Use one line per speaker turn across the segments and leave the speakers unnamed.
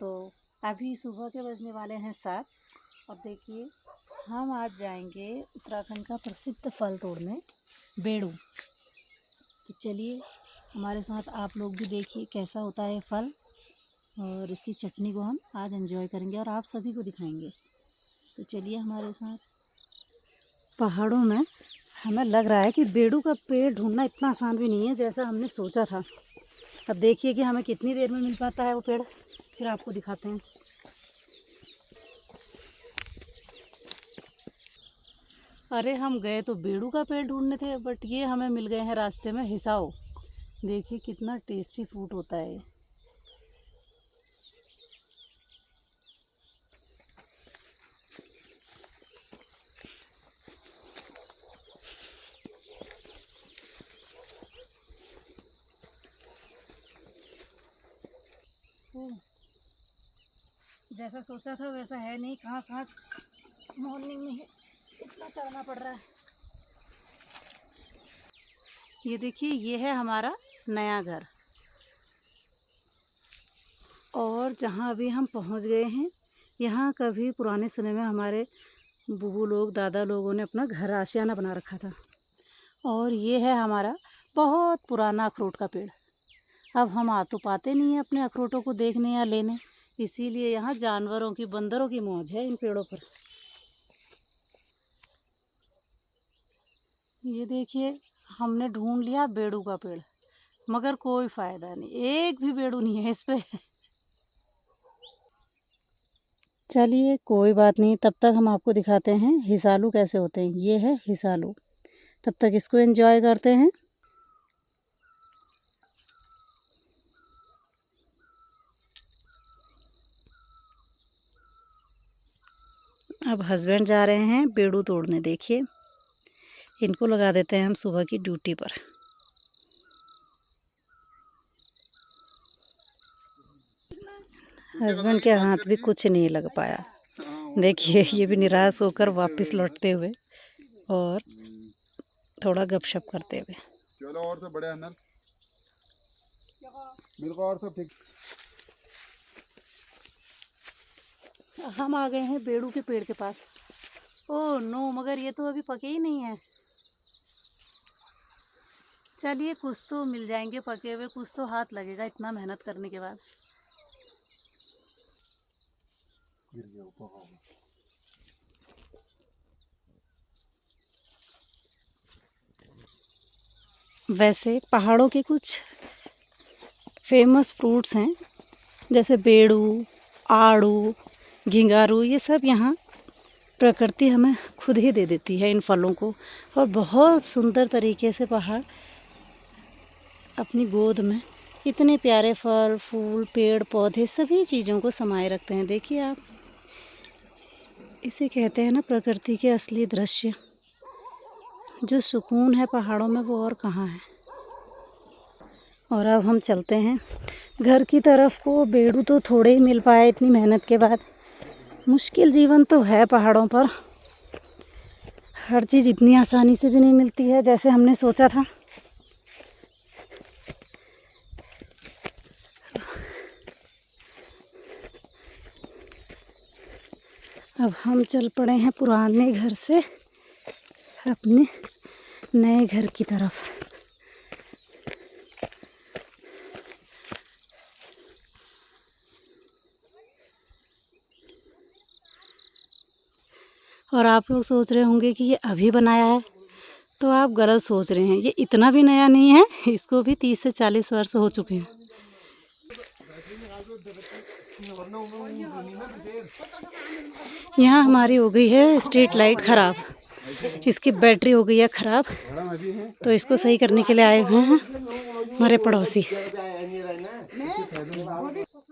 तो अभी सुबह के बजने वाले हैं 7। अब देखिए हम आज जाएंगे उत्तराखंड का प्रसिद्ध फल तोड़ने, बेड़ू। तो चलिए हमारे साथ आप लोग भी देखिए कैसा होता है फल, और इसकी चटनी को हम आज एंजॉय करेंगे और आप सभी को दिखाएंगे। तो चलिए हमारे साथ। पहाड़ों में हमें लग रहा है कि बेड़ू का पेड़ ढूंढना इतना आसान भी नहीं है जैसा हमने सोचा था। अब देखिए कि हमें कितनी देर में मिल पाता है वो पेड़, फिर आपको दिखाते हैं। अरे हम गए तो बेड़ू का पेड़ ढूंढने थे, बट ये हमें मिल गए हैं रास्ते में हिसाओ। देखिए कितना टेस्टी फ्रूट होता है। जैसा सोचा था वैसा है नहीं, कहाँ कहाँ मॉर्निंग में ही इतना चढ़ना पड़ रहा है। ये देखिए ये है हमारा नया घर, और जहाँ अभी हम पहुँच गए हैं यहाँ कभी पुराने समय में हमारे बूबू लोग, दादा लोगों ने अपना घर आशियाना बना रखा था। और ये है हमारा बहुत पुराना अखरोट का पेड़। अब हम आ तो पाते नहीं हैं अपने अखरोटों को देखने या लेने, इसीलिए यहाँ जानवरों की, बंदरों की मौज है इन पेड़ों पर। ये देखिए हमने ढूंढ लिया बेड़ू का पेड़, मगर कोई फ़ायदा नहीं, एक भी बेड़ू नहीं है इस पे। चलिए कोई बात नहीं, तब तक हम आपको दिखाते हैं हिसालू कैसे होते हैं। ये है हिसालू, तब तक इसको एंजॉय करते हैं। अब हस्बैंड जा रहे हैं बेड़ू तोड़ने। देखिए इनको लगा देते हैं हम सुबह की ड्यूटी पर। हस्बैंड के हाथ भी कुछ नहीं लग पाया। देखिए ये भी निराश होकर वापस लौटते हुए और थोड़ा गपशप करते हुए।
चलो और सब बड़े अंदर बिल्कुल और सब ठीक।
हम आ गए हैं बेड़ू के पेड़ के पास। ओह नो, मगर ये तो अभी पके ही नहीं है। चलिए कुछ तो मिल जाएंगे पके हुए, कुछ तो हाथ लगेगा इतना मेहनत करने के बाद।
गिर गया ऊपर।
वैसे पहाड़ों के कुछ फेमस फ्रूट्स हैं, जैसे बेड़ू, आड़ू, घिंगारू, ये सब यहाँ प्रकृति हमें खुद ही दे देती है इन फलों को। और बहुत सुंदर तरीके से पहाड़ अपनी गोद में इतने प्यारे फल, फूल, पेड़, पौधे, सभी चीज़ों को समाये रखते हैं। देखिए आप, इसे कहते हैं ना प्रकृति के असली दृश्य। जो सुकून है पहाड़ों में वो और कहाँ है। और अब हम चलते हैं घर की तरफ को। बेड़ू तो थोड़े ही मिल पाए इतनी मेहनत के बाद। मुश्किल जीवन तो है पहाड़ों पर, हर चीज़ इतनी आसानी से भी नहीं मिलती है जैसे हमने सोचा था। अब हम चल पड़े हैं पुराने घर से अपने नए घर की तरफ। और आप लोग सोच रहे होंगे कि ये अभी बनाया है, तो आप गलत सोच रहे हैं। ये इतना भी नया नहीं है, इसको भी 30 से 40 वर्ष हो चुके हैं। यहाँ हमारी हो गई है स्ट्रीट लाइट ख़राब, इसकी बैटरी हो गई है ख़राब, तो इसको सही करने के लिए आए हुए हैं हमारे पड़ोसी।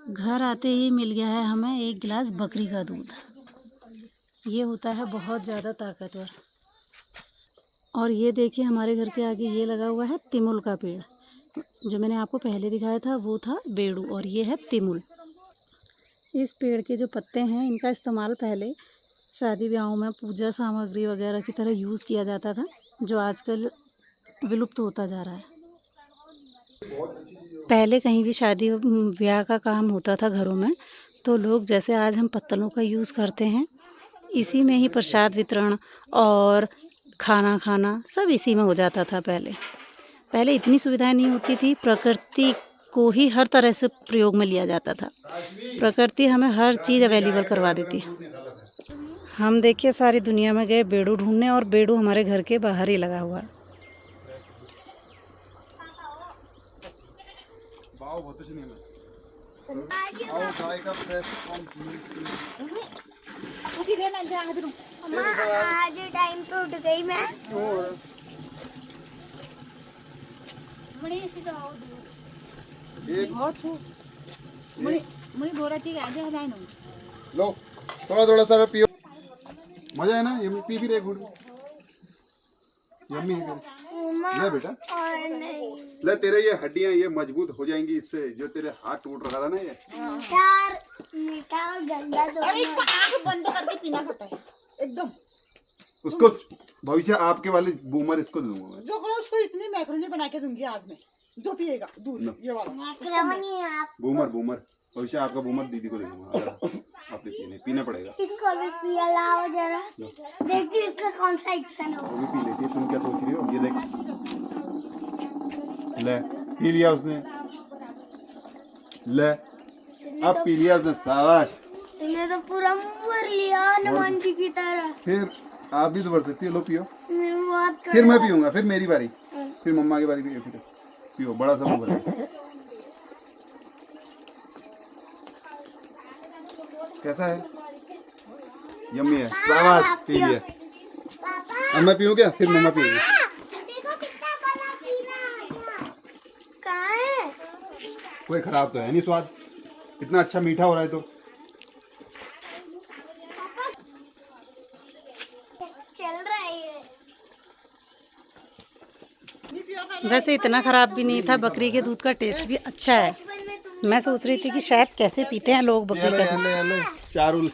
घर आते ही मिल गया है हमें एक गिलास बकरी का दूध। ये होता है बहुत ज़्यादा ताकतवर। और ये देखिए हमारे घर के आगे ये लगा हुआ है तिमुल का पेड़। जो मैंने आपको पहले दिखाया था वो था बेड़ू, और ये है तिमुल। इस पेड़ के जो पत्ते हैं इनका इस्तेमाल पहले शादी ब्याहों में पूजा सामग्री वगैरह की तरह यूज़ किया जाता था, जो आजकल विलुप्त होता जा रहा है। पहले कहीं भी शादी ब्याह का काम होता था घरों में, तो लोग जैसे आज हम पत्तलों का यूज़ करते हैं, इसी में ही प्रसाद वितरण और खाना खाना सब इसी में हो जाता था पहले इतनी सुविधाएं नहीं होती थी। प्रकृति को ही हर तरह से प्रयोग में लिया जाता था। प्रकृति हमें हर चीज़ अवेलेबल करवा देती है। हम देखिए सारी दुनिया में गए बेड़ू ढूंढने, और बेड़ू हमारे घर के बाहर ही लगा हुआ है।
गाय का फ्रेश
आज टाइम पे उठ गई मैं।
लो थोड़ा थोड़ा सा पियो, मजा है ना। ये पी भी रहे घुट, यम्मी है। ले बेटा,
और नहीं
ले तेरे ये हड्डियां ये मजबूत हो जाएंगी इससे। जो तेरे हाथ टूट रहा था ना ये
यार, मीठा और गंदा
अरे इसका आँख बंद करके पीना पड़ता है एकदम।
उसको भविष्य आपके वाले बूमर इसको दूंगा मैं।
जो करो उसको इतनी मैक्रोनी बना के दूंगी आज में, जो पिएगा दूध ये वाला।
बूमर बूमर भविष्य आपका बूमर दीदी को दे दूंगा। अगर आपने पीना पड़ेगा।
इसको भी पिया लाओ जरा, देखिए इसका कौन सा एक्शन हो।
वो भी पी लेती है। तुम क्या सोच रही हो? ये देख, ले पी लिया उसने। ले अब पी लिया उसने, शाबाश।
तुमने तो पूरा मुंह भर लिया हनुमान जी की तरह।
फिर आप भी तो भर सकती हो। लो पियो,
बहुत
फिर मैं पीऊंगा, फिर मेरी बारी, फिर मम्मा की बारी। फिर पियो, बड़ा सा मुंह भर। कैसा है? यम्मी है, शाबाश, पी लिया। अब मैं पीऊँ क्या? फिर मम्मा पिएगी।
देखो कितना बड़ा पीना। कहाँ है?
कोई खराब तो है नहीं स्वाद, इतना अच्छा मीठा हो रहा है तो।
चल रहा है ये।
वैसे इतना ख़राब भी नहीं था। बकरी के दूध का टेस्ट भी अच्छा है। मैं सोच रही थी कि शायद कैसे पीते हैं लोग बकरी का दूध।
चारुल